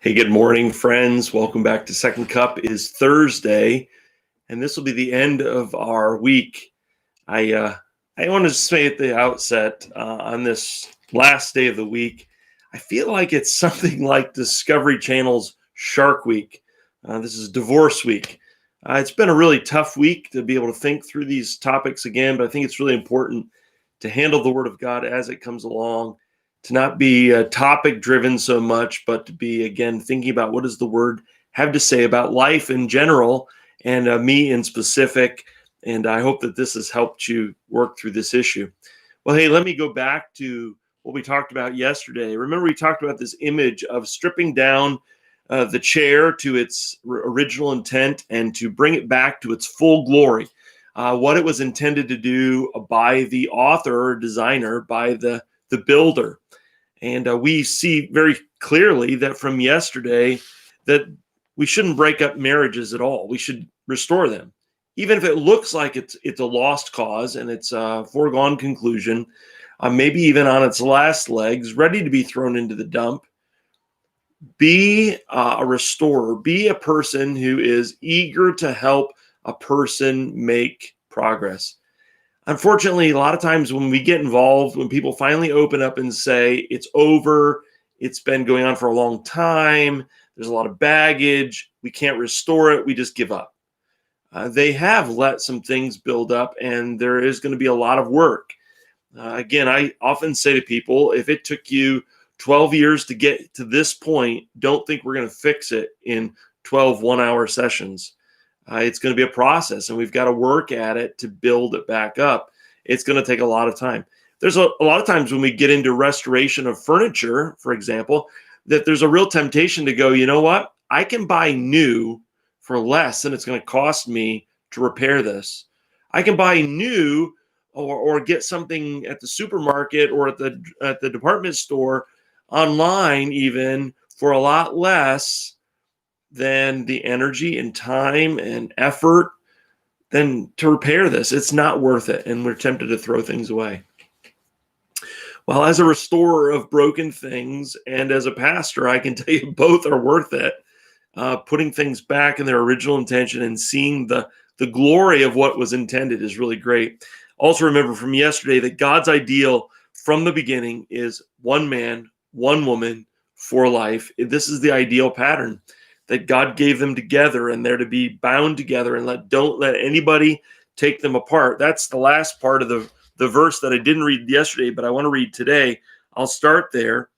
Hey, good morning, friends. Welcome back to Second Cup. It is Thursday, and this will be the end of our week. I want to say at the outset on this last day of the week, I feel like it's something like Discovery Channel's Shark Week. This is Divorce Week. It's been a really tough week to be able to think through these topics again, but I think it's really important to handle the Word of God as it comes along, to not be topic driven so much, but to be, again, thinking about what does the Word have to say about life in general and me in specific. And I hope that this has helped you work through this issue. Well, hey, let me go back to what we talked about yesterday. Remember, we talked about this image of stripping down the chair to its original intent and to bring it back to its full glory. What it was intended to do by the author or designer, by the builder. And we see very clearly that from yesterday that we shouldn't break up marriages at all. We should restore them. Even if it looks like it's a lost cause and it's a foregone conclusion, maybe even on its last legs, ready to be thrown into the dump, be a restorer. Be a person who is eager to help a person make progress. Unfortunately, a lot of times when we get involved, when people finally open up and say it's over, it's been going on for a long time, there's a lot of baggage, we can't restore it, we just give up. They have let some things build up, and there is going to be a lot of work. Again, I often say to people, if it took you 12 years to get to this point, don't think we're going to fix it in 12 one-hour sessions. It's going to be a process, and we've got to work at it to build it back up. It's going to take a lot of time. There's a lot of times when we get into restoration of furniture, for example, that there's a real temptation to go, you know what? I can buy new for less than it's going to cost me to repair this. I can buy new or get something at the supermarket or at the department store online even for a lot less than the energy and time and effort than to repair this. It's not worth it, and we're tempted to throw things away. Well, as a restorer of broken things and as a pastor, I can tell you both are worth it. Putting things back in their original intention and seeing the glory of what was intended is really great. Also remember from yesterday that God's ideal from the beginning is one man, one woman for life. This is the ideal pattern, that God gave them together, and they're to be bound together, and don't let anybody take them apart. That's the last part of the verse that I didn't read yesterday, but I want to read today. I'll start there.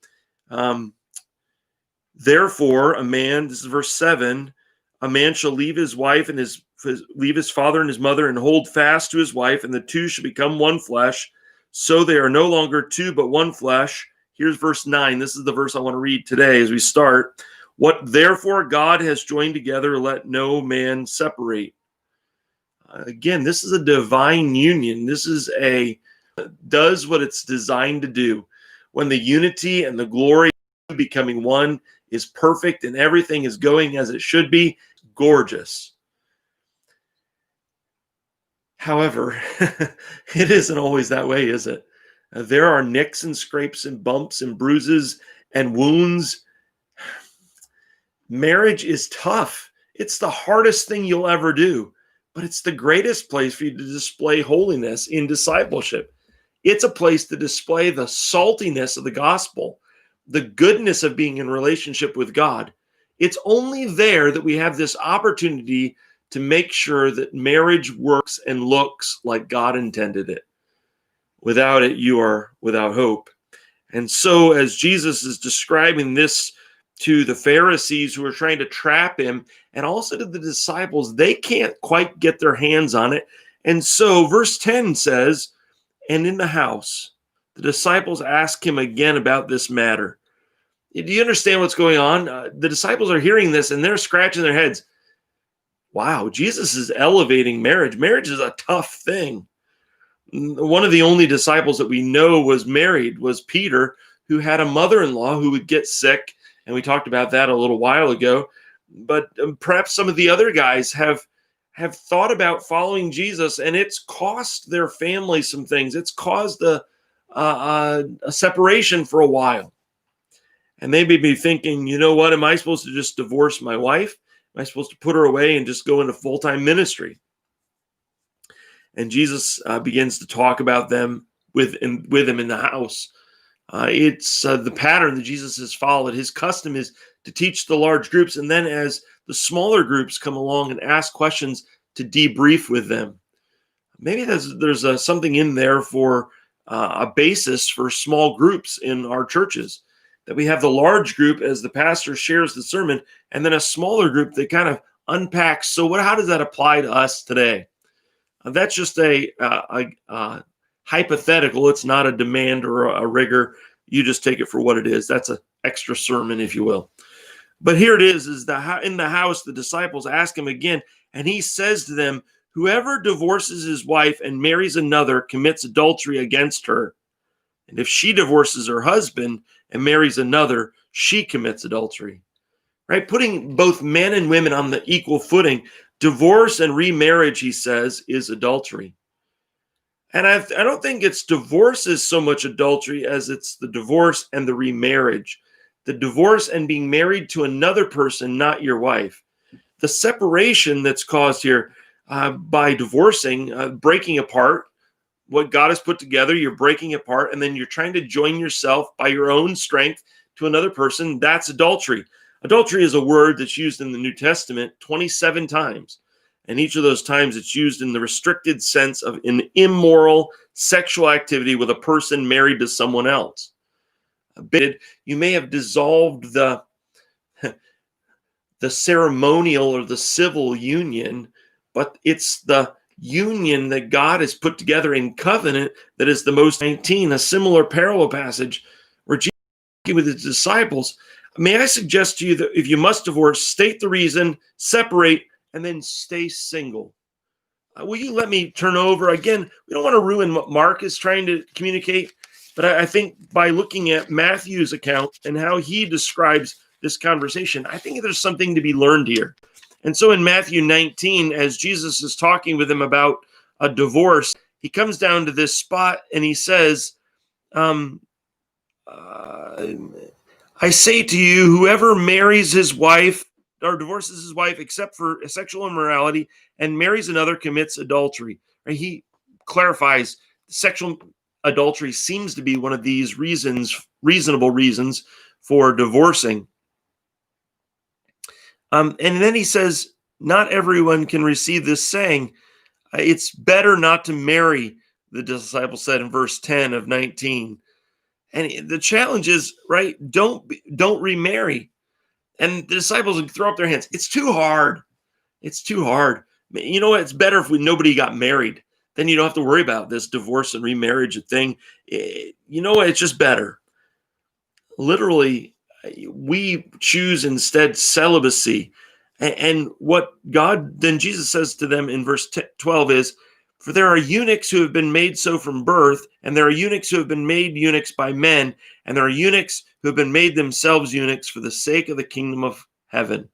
Therefore, a man, this is verse 7, a man shall leave his wife and leave his father and his mother and hold fast to his wife, and the two shall become one flesh. So they are no longer two, but one flesh. Here's verse 9. This is the verse I want to read today as we start. What therefore God has joined together, let no man separate. Again, this is a divine union. This is does what it's designed to do. When the unity and the glory of becoming one is perfect and everything is going as it should be, gorgeous. However, it isn't always that way, is it? There are nicks and scrapes and bumps and bruises and wounds. Marriage is tough. It's the hardest thing you'll ever do, but it's the greatest place for you to display holiness in discipleship. It's a place to display the saltiness of the gospel, the goodness of being in relationship with God. It's only there that we have this opportunity to make sure that marriage works and looks like God intended it. Without it, you are without hope. And so as Jesus is describing this to the Pharisees who are trying to trap him, and also to the disciples, they can't quite get their hands on it. And so verse 10 says, and in the house, the disciples ask him again about this matter. Do you understand what's going on? The disciples are hearing this and they're scratching their heads. Wow, Jesus is elevating marriage. Marriage is a tough thing. One of the only disciples that we know was married was Peter, who had a mother-in-law who would get sick. And we talked about that a little while ago. But perhaps some of the other guys have thought about following Jesus, and it's cost their family some things. It's caused a separation for a while. And they may be thinking, you know what, am I supposed to just divorce my wife? Am I supposed to put her away and just go into full-time ministry? And Jesus begins to talk about them with him in the house. It's the pattern that Jesus has followed. His custom is to teach the large groups, and then as the smaller groups come along and ask questions, to debrief with them. Maybe there's something in there for a basis for small groups in our churches, that we have the large group as the pastor shares the sermon, and then a smaller group that kind of unpacks. So how does that apply to us today? That's just a hypothetical. It's not a demand or a rigor. You just take it for what it is. That's an extra sermon, if you will. But here it is in the house, the disciples ask him again, and he says to them, whoever divorces his wife and marries another commits adultery against her. And if she divorces her husband and marries another, she commits adultery. Right? Putting both men and women on the equal footing. Divorce and remarriage, he says, is adultery. And I don't think it's divorce is so much adultery as it's the divorce and the remarriage. The divorce and being married to another person, not your wife. The separation that's caused here by divorcing, breaking apart, what God has put together, you're breaking apart, and then you're trying to join yourself by your own strength to another person. That's adultery. Adultery is a word that's used in the New Testament 27 times. And each of those times it's used in the restricted sense of an immoral sexual activity with a person married to someone else. You may have dissolved the ceremonial or the civil union, but it's the union that God has put together in covenant that is the most 19, a similar parallel passage where Jesus with his disciples. May I suggest to you that if you must divorce, state the reason, separate, and then stay single. Will you let me turn over? Again, we don't want to ruin what Mark is trying to communicate, but I think by looking at Matthew's account and how he describes this conversation, I think there's something to be learned here. And so in Matthew 19, as Jesus is talking with him about a divorce, he comes down to this spot and he says, I say to you, whoever marries his wife or divorces his wife except for sexual immorality and marries another commits adultery. Right? He clarifies sexual adultery seems to be one of these reasonable reasons for divorcing. And then he says, not everyone can receive this saying. It's better not to marry, the disciple said in verse 10 of 19. And the challenge is, right, don't remarry. And the disciples would throw up their hands. It's too hard. It's too hard. You know what? It's better if nobody got married. Then you don't have to worry about this divorce and remarriage thing. You know what? It's just better. Literally, we choose instead celibacy. And what then Jesus says to them in verse 12 is, for there are eunuchs who have been made so from birth, and there are eunuchs who have been made eunuchs by men, and there are eunuchs who have been made themselves eunuchs for the sake of the kingdom of heaven.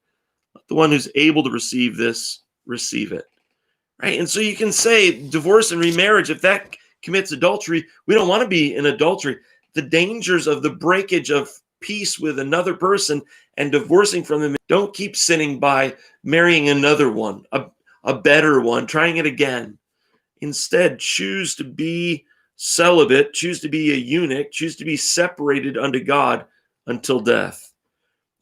Let the one who's able to receive this, receive it. Right? And so you can say divorce and remarriage, if that commits adultery, we don't want to be in adultery. The dangers of the breakage of peace with another person and divorcing from them, don't keep sinning by marrying another one, a better one, trying it again. Instead, choose to be celibate, choose to be a eunuch, choose to be separated unto God until death.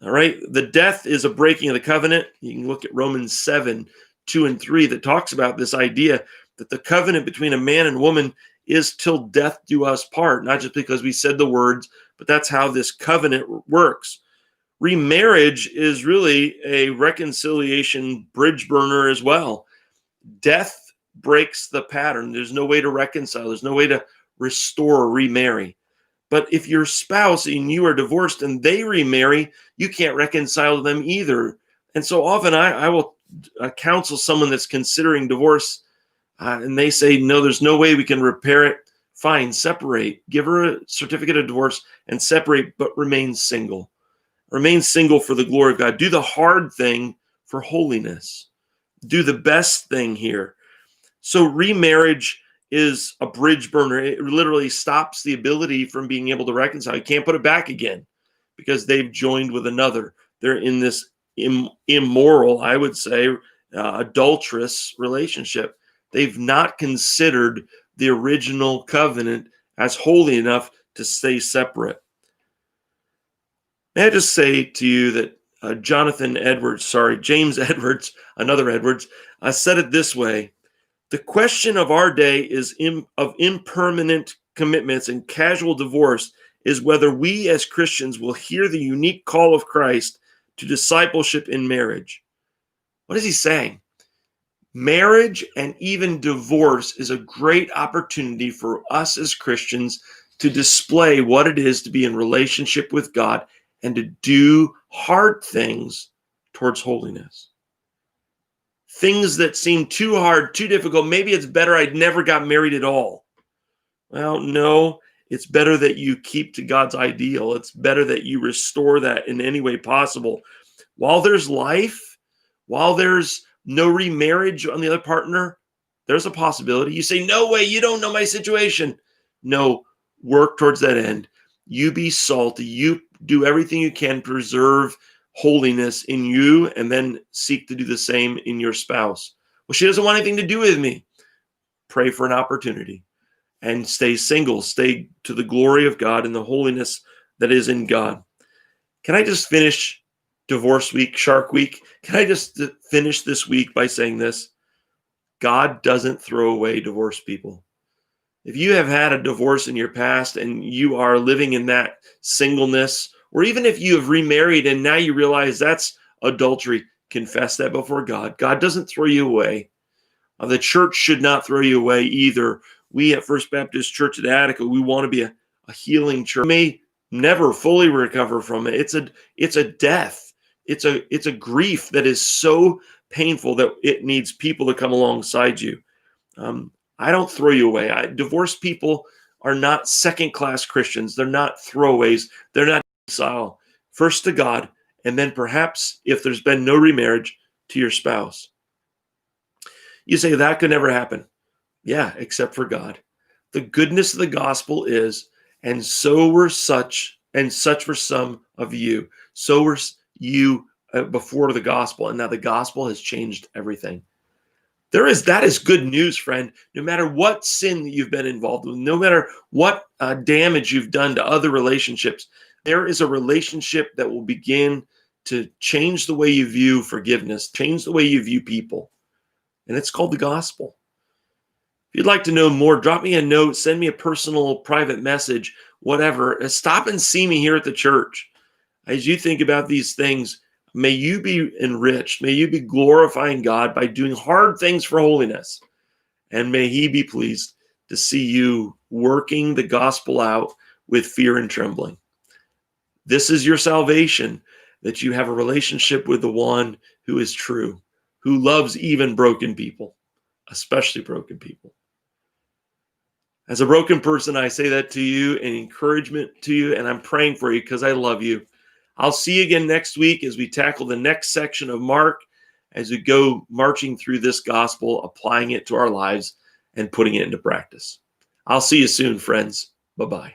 All right. The death is a breaking of the covenant. You can look at Romans 7, 2 and 3 that talks about this idea that the covenant between a man and woman is till death do us part, not just because we said the words, but that's how this covenant works. Remarriage is really a reconciliation bridge burner as well. Death breaks the pattern. There's no way to reconcile. There's no way to restore or remarry. But if your spouse and you are divorced and they remarry, you can't reconcile them either. And so often I will counsel someone that's considering divorce and they say, no, there's no way we can repair it. Fine, separate. Give her a certificate of divorce and separate, but remain single. Remain single for the glory of God. Do the hard thing for holiness. Do the best thing here. So remarriage is a bridge burner. It literally stops the ability from being able to reconcile. You can't put it back again. because they've joined with another. They're in this immoral, I would say, adulterous relationship. They've not considered the original covenant as holy enough to stay separate. May I just say to you that James Edwards, another Edwards, said it this way: the question of our day is of impermanent commitments and casual divorce is whether we as Christians will hear the unique call of Christ to discipleship in marriage. What is he saying? Marriage and even divorce is a great opportunity for us as Christians to display what it is to be in relationship with God and to do hard things towards holiness. Things that seem too hard, too difficult. Maybe it's better I'd never got married at all. Well, no, it's better that you keep to God's ideal. It's better that you restore that in any way possible. While there's life, while there's no remarriage on the other partner, there's a possibility. You say, no way, you don't know my situation. No, work towards that end. You be salty. You do everything you can to preserve holiness in you, and then seek to do the same in your spouse. Well, she doesn't want anything to do with me. Pray for an opportunity and stay single. Stay to the glory of God and the holiness that is in God. Can I just finish Divorce Week, Shark Week? Can I just finish this week by saying this? God doesn't throw away divorced people. If you have had a divorce in your past and you are living in that singleness, or even if you have remarried and now you realize that's adultery, confess that before God. God doesn't throw you away. The church should not throw you away either. We at First Baptist Church at Attica, we want to be a healing church. You may never fully recover from it. It's a death. It's a grief that is so painful that it needs people to come alongside you. I don't throw you away. Divorced people are not second-class Christians. They're not throwaways. They're not exile. First to God, and then perhaps, if there's been no remarriage, to your spouse. You say that could never happen. Yeah, except for God. The goodness of the gospel is, and so were such were some of you. So were you before the gospel, and now the gospel has changed everything. That is good news, friend. No matter what sin that you've been involved with, no matter what damage you've done to other relationships, there is a relationship that will begin to change the way you view forgiveness, change the way you view people. And it's called the gospel. If you'd like to know more, drop me a note, send me a personal private message, whatever. Stop and see me here at the church. As you think about these things, may you be enriched. May you be glorifying God by doing hard things for holiness. And may he be pleased to see you working the gospel out with fear and trembling. This is your salvation, that you have a relationship with the one who is true, who loves even broken people, especially broken people. As a broken person, I say that to you, an encouragement to you, and I'm praying for you because I love you. I'll see you again next week as we tackle the next section of Mark, as we go marching through this gospel, applying it to our lives and putting it into practice. I'll see you soon, friends. Bye-bye.